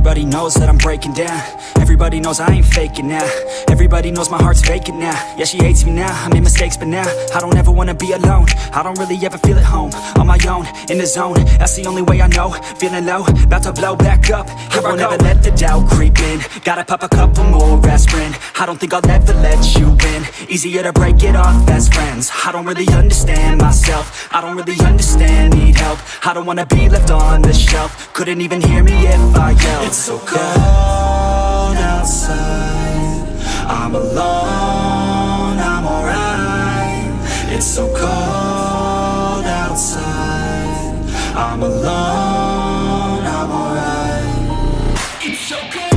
Everybody knows that I'm breaking down. Everybody knows I ain't faking now. Everybody knows my heart's vacant now. Yeah, she hates me now, I made mistakes but now I don't ever wanna be alone. I don't really ever feel at home. On my own, in the zone, that's the only way I know. Feeling low, about to blow back up. I won't ever let the doubt creep in. Gotta pop a couple more aspirin. I don't think I'll ever let you in. Easier to break it off best friends. I don't really understand myself. I don't really understand, need help. I don't wanna be left on the shelf. Couldn't even hear me if I yelled. It's so cold outside, I'm alone, I'm alright. It's so cold outside, I'm alone, I'm alright. It's so cold.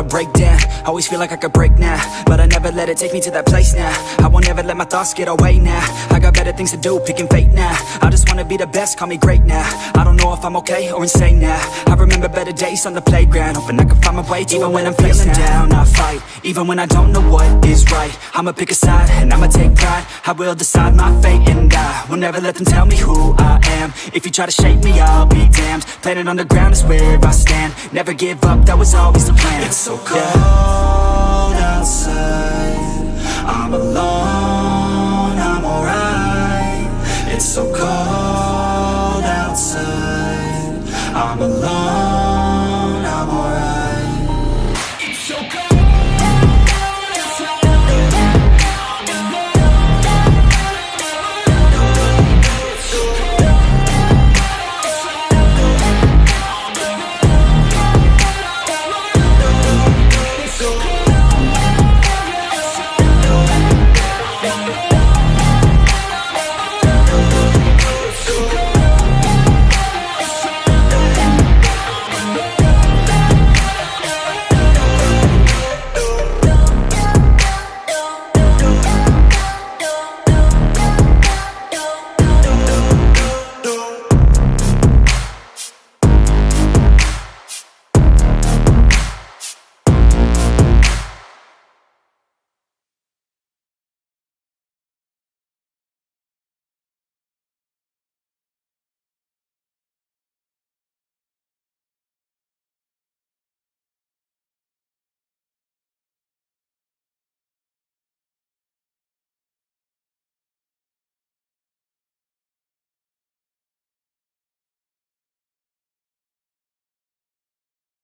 Break down, always feel like I could break now, but I never let it take me to that place now. I won't ever let my thoughts get away now. I got better things to do, picking fate now. I just wanna be the best, call me great now. I don't know if I'm okay or insane now. I remember better days on the playground, hoping I can find my way. Even when I'm feeling down, I fight. Even when I don't know what is right, I'ma pick a side and I'ma take pride. I will decide my fate and I will never let them tell me who I am. If you try to shake me, I'll be damned. Planet on the ground is where I stand. Never give up, that was always the plan. It's so cold outside, I'm alone, I'm alright. It's so cold outside, I'm alone.